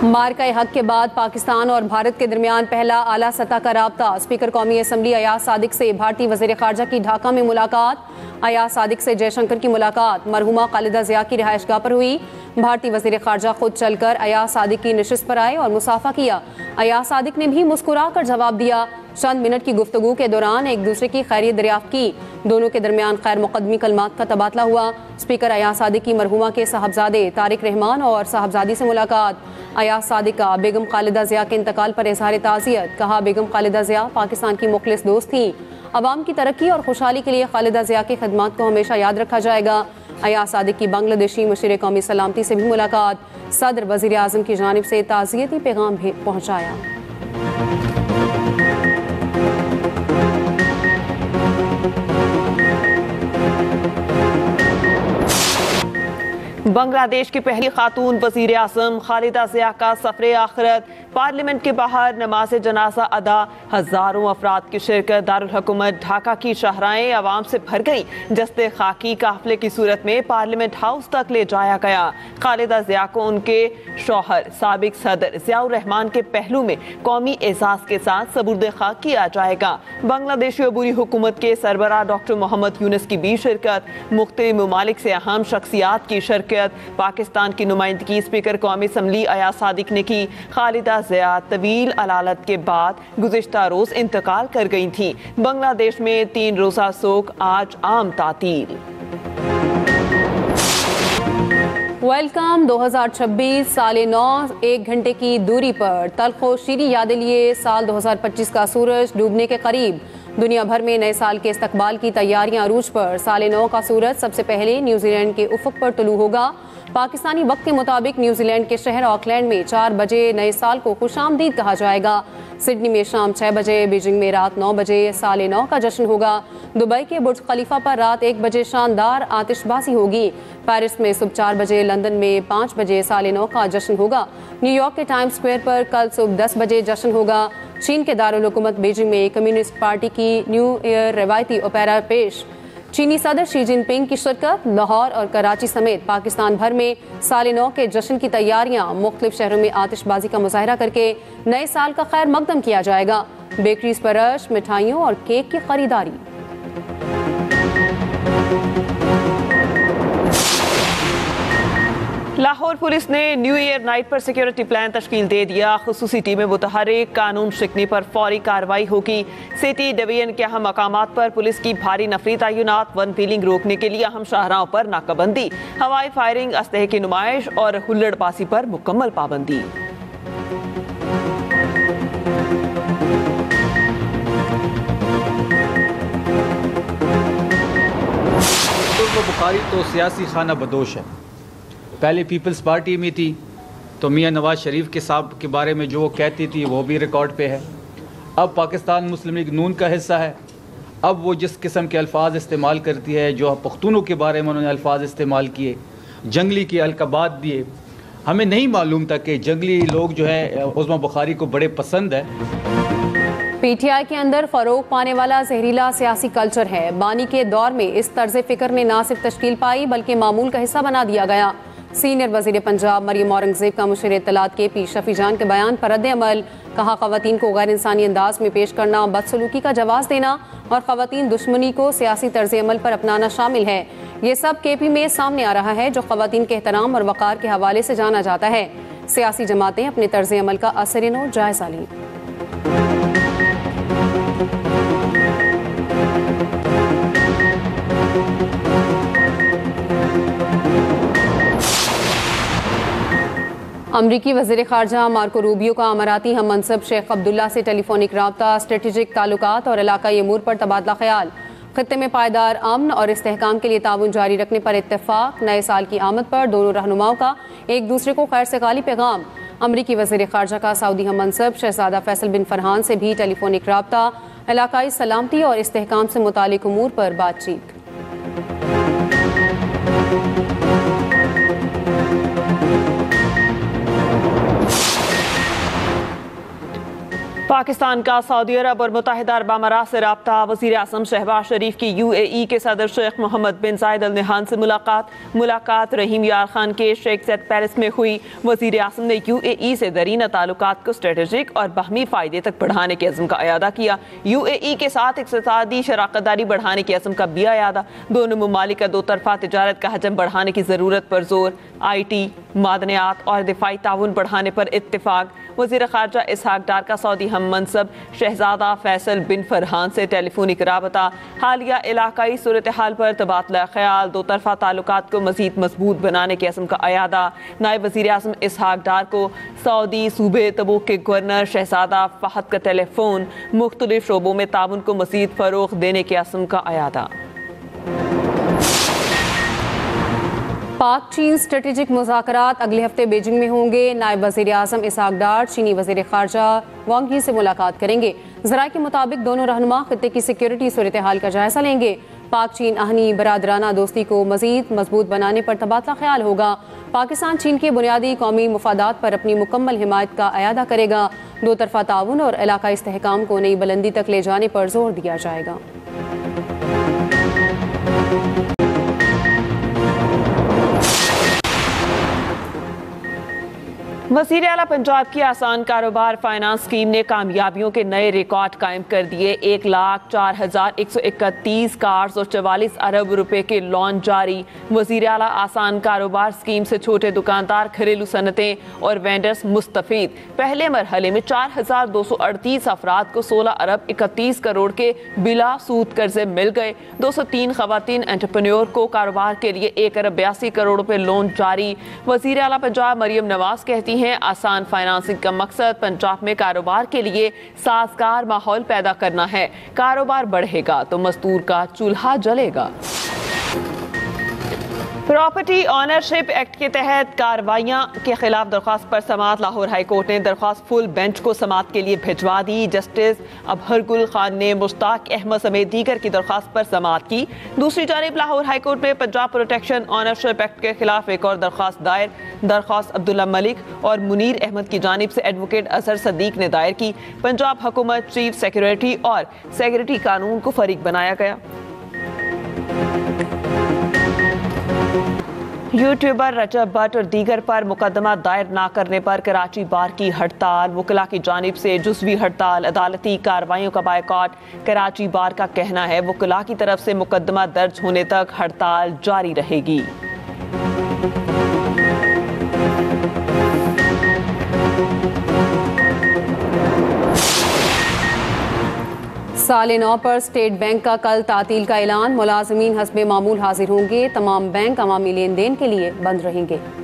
मार्का हक के बाद पाकिस्तान और भारत के दरमियान पहला आला सतह का राब्ता। स्पीकर कौमी असम्बली अयाज सादिक से भारतीय वज़ीर ख़ारजा की ढाका में मुलाकात। अयाज सादिक से जयशंकर की मुलाकात मरहुमा खालिदा ज़िया की रिहाइशगाह पर हुई। भारतीय वज़ीर ख़ारजा खुद चलकर अयाज सादिक की नशिस्त पर आए और मुसाफा किया। अयाज सादिक ने भी मुस्कुरा कर जवाब दिया। चंद मिनट की गुफ्तगू के दौरान एक दूसरे की खैरियत दरियाफ्त की। दोनों के दरमियान खैर मुकदमी कलमात का तबादला हुआ। स्पीकर अयाज सादिक की मरहुमा के साहबजादे तारिक रहमान और साहबजादी से मुलाकात। अयाज सादिक का बेगम खालिदा ज़िया के इंतकाल पर इजहार ताज़ियत। कहा, बेगम खालिदा ज़िया पाकिस्तान की मुखलिस दोस्त थी। अवाम की तरक्की और खुशहाली के लिए खालिदा ज़िया की खदमात को हमेशा याद रखा जाएगा। अयाज सादिक की बांग्लादेशी मुशीर कौमी सलामती से भी मुलाकात। सदर वज़ीर आज़म की जानिब से ताज़ियती पैगाम भी पहुँचाया। बांग्लादेश की पहली खातून वज़ीर आज़म खालिदा ज़िया का सफ़रे आखिरत। पार्लियामेंट के बाहर नमाज जनाजा अदा। हज़ारों अफराद की शिरकत। दारुल हुकूमत ढाका की शाहराएं आवाम से भर गई। जस्ते खाकी काफिले की सूरत में पार्लियामेंट हाउस तक ले जाया गया। खालिदा ज़िया को उनके शौहर साबिक सदर ज़ियाउर रहमान के पहलू में कौमी एजाज़ के साथ सबूर्द खाक किया जाएगा। बांग्लादेशी अबूरी हुकूमत के सरबराह डॉक्टर मोहम्मद यूनुस की भी शिरकत। मुख्तलिफ ममालिक से अहम शख्सियात की शिरकत। पाकिस्तान की नुमाइंदगी स्पीकर कौमी असम्बली अयाज सादिक ने की। खालिदा ज़िया तवील अलालत के बाद गुज़िश्ता रोज इंतकाल कर गई थी। बांग्लादेश में 3 रोज़ा सोग आज आम तातील। वेलकम 2026 साले 9 1 घंटे की दूरी पर तलखो शीरी यादें लिए साल 2025 का सूरज डूबने के करीब। दुनिया भर में नए साल के इस्तकबाल की तैयारियां अरूज पर। साले 9 का सूरज सबसे पहले न्यूजीलैंड के उफक पर तुलू होगा। पाकिस्तानी वक्त के मुताबिक न्यूजीलैंड के शहर ऑकलैंड में 4 बजे नए साल को खुशामदीद कहा जाएगा। सिडनी में शाम 6 बजे, बीजिंग में रात 9 बजे साले 9 का जश्न होगा। दुबई के बुर्ज खलीफा पर रात 1 बजे शानदार आतिशबाजी होगी। पेरिस में सुबह 4 बजे, लंदन में 5 बजे साले 9 का जश्न होगा। न्यूयॉर्क के टाइम्स स्क्वायर पर कल सुबह 10 बजे जश्न होगा। चीन के दारुल हुकूमत बीजिंग में कम्युनिस्ट पार्टी की न्यू ईयर रवायती ओपेरा पेश। चीनी सदर शी जिनपिंग की शिरकत। लाहौर और कराची समेत पाकिस्तान भर में साले 9 के जश्न की तैयारियां। मुख्तलिफ शहरों में आतिशबाजी का मुजाहरा करके नए साल का खैर मकदम किया जाएगा। बेकरीज पर रश, मिठाइयों और केक की खरीदारी। लाहौर पुलिस ने न्यू ईयर नाइट पर सिक्योरिटी प्लान तश्कील दे दिया। खुसूसी टीमें मुतहर्रिक। कानून शिकनी पर फौरी कार्रवाई होगी। सिटी डिवीजन के अहम मकामात पर पुलिस की भारी नफरी तैनात। वन व्हीलिंग रोकने के लिए अहम शाहराहों पर नाकाबंदी। हवाई फायरिंग, असलहे की नुमाइश और हुल्लड़बाजी पर मुकम्मल पाबंदी। बुखारी तो सियासी खाना बदोश है। पहले पीपल्स पार्टी में थी तो मियां नवाज शरीफ के साहब के बारे में जो वो कहती थी वो भी रिकॉर्ड पे है। अब पाकिस्तान मुस्लिम लीग नून का हिस्सा है। अब वो जिस किस्म के अल्फाज इस्तेमाल करती है, जो पख्तूनों के बारे में उन्होंने अल्फाज इस्तेमाल किए, जंगली के अलकबात दिए, हमें नहीं मालूम था कि जंगली लोग जो है उस्मा बुखारी को बड़े पसंद है। पीटीआई के अंदर फरोग पाने वाला जहरीला सियासी कल्चर है। बानी के दौर में इस तर्ज फिक्र ने ना सिर्फ तश्कील पाई बल्कि मामूल का हिस्सा बना दिया गया। सीनियर वजीर पंजाब मरियम औरंगजेब का मुशीर इत्तलात के पी शफी जान के बयान पर रद्द अमल। कहा, खवातीन को गैर इंसानी अंदाज में पेश करना, बदसलूकी का जवाब देना और खवातीन दुश्मनी को सियासी तर्ज अमल पर अपनाना शामिल है। ये सब केपी में सामने आ रहा है जो खवातीन के एहतराम और वक़ार के हवाले से जाना जाता है। सियासी जमातें अपने तर्ज अमल का असर-ए-नौ जायजा लें। अमरीकी वज़ीर ख़ारजा मार्को रूबियो का अमाराती हम मनसब शेख अब्दुल्ला से टेलीफोनिक राब्ता। स्ट्रेटेजिक ताल्लुकात और इलाकाई अमूर पर तबादला ख्याल। खित्ते में पायदार अमन और इस्तेहकाम के लिए ताउन जारी रखने पर इत्तेफाक। नए साल की आमद पर दोनों रहनुमाओं का एक दूसरे को खैर सगाली पैगाम। अमरीकी वज़ीर ख़ारजा का सऊदी हम मनसब शहजादा फैसल बिन फरहान से भी टेलीफोनिक राब्ता। इलाकाई सलामती और इस्तेहकाम से मुतालिक अमूर पर बातचीत। पाकिस्तान का सऊदी अरब और मुत्तहिदा अरब अमारात से रब्ता। वज़ीर आज़म शहबाज शरीफ की UAE के सदर शेख मोहम्मद बिन जायद अल नहयान से मुलाकात रहीम यार खान के शेख ज़ैद पैलेस में हुई। वज़ीर आज़म ने UAE से दरीना ताल्लुकात को स्ट्रेटेजिक और बाहमी फ़ायदे तक बढ़ाने के अज़्म का अयादा किया। UAE के साथ इक़्तिसादी शराकतदारी बढ़ाने के अज़्म का भी अयादा। दोनों ममालिक का दो तरफ़ा तिजारत का हजम बढ़ाने की ज़रूरत पर जोर। IT, मादनियात और दिफाई ताउन बढ़ाने पर इत्तिफाक। वज़ीर ख़ारजा इसहाक डार का सऊदी हम मनसब शहजादा फैसल बिन फरहान से टेलीफोनिक राबता। हालिया इलाकाई सूरत हाल पर तबादला ख्याल। दो तरफ़ा ताल्लुकात को मज़ीद मजबूत बनाने के अज़्म का अयादा। नायब वज़ीर आज़म इसहाक डार को सऊदी सूबे तबूक के गवर्नर शहजादा फ़हद का टेलीफोन। मुख्तलिफ शोबों में ताउन को मज़ीद फ़रोग़ देने के अज़्म का अयादा। पाक चीन स्ट्रेटेजिक मुज़ाकरात अगले हफ्ते बीजिंग में होंगे। नायब वज़ीर आज़म इसहाक डार चीनी वज़ीर ख़ारजा वांग यी से मुलाकात करेंगे। ज़राए के मुताबिक दोनों रहनुमा खित्ते की सिक्योरिटी सूरत हाल का जायज़ा लेंगे। पाक चीन आहनी बरादराना दोस्ती को मज़ीद मजबूत बनाने पर तबादला ख्याल होगा। पाकिस्तान चीन के बुनियादी कौमी मफादात पर अपनी मुकम्मल हिमायत का अयादा करेगा। दो तरफ़ा ताउन और इलाकाई इस्तेहकाम को नई बुलंदी तक ले जाने पर जोर दिया जाएगा। वज़ीर आला पंजाब की आसान कारोबार फाइनेंस स्कीम ने कामयाबियों के नए रिकॉर्ड कायम कर दिए। 1,04,131 कार्ड्स और 44 अरब रुपए के लोन जारी। वज़ीर आला आसान कारोबार स्कीम से छोटे दुकानदार, घरेलू सनतें और वेंडर्स मुस्तफ़ीद। पहले मरहले में 4,238 अफराद को 16 अरब 31 करोड़ के बिला सूद कर्जे मिल गए। 203 खवातीन एंटरप्रेन्योर को कारोबार के लिए 1 अरब 82 करोड़ रुपए लोन जारी। वज़ीर आला पंजाब मरियम नवाज कहती हैं, आसान फाइनेंसिंग का मकसद पंजाब में कारोबार के लिए साजगार माहौल पैदा करना है। कारोबार बढ़ेगा तो मजदूर का चूल्हा जलेगा। प्रॉपर्टी ऑनरशिप एक्ट के तहत कार्रवाइयां के खिलाफ दरख्वास्त पर समाअत। लाहौर हाई कोर्ट ने दरख्वास्त फुल बेंच को समाअत के लिए भिजवा दी। जस्टिस अबहरगुल खान ने मुश्ताक अहमद समेत दीगर की दरख्वास्त पर समाअत की। दूसरी जानिब लाहौर हाई कोर्ट में पंजाब प्रोटेक्शन ऑनरशिप एक्ट के खिलाफ एक और दरख्वास्त दायर। दरख्वास्त अब्दुल्ला मलिक और मुनीर अहमद की जानिब से एडवोकेट अजहर सदीक ने दायर की। पंजाब हुकूमत, चीफ सेक्रेटरी और सेक्रेटरी कानून को फरीक बनाया गया। यूट्यूबर रजब भट्ट और दीगर पर मुकदमा दायर न करने पर कराची बार की हड़ताल। वकला की जानिब से जुज़वी हड़ताल, अदालती कार्रवाइयों का बायकॉट। कराची बार का कहना है वकला की तरफ से मुकदमा दर्ज होने तक हड़ताल जारी रहेगी। साले 9 पर स्टेट बैंक का कल तातील का ऐलान। मुलाजमीन हस्बे मामूल हाजिर होंगे। तमाम बैंक अवामी लेन देन के लिए बंद रहेंगे।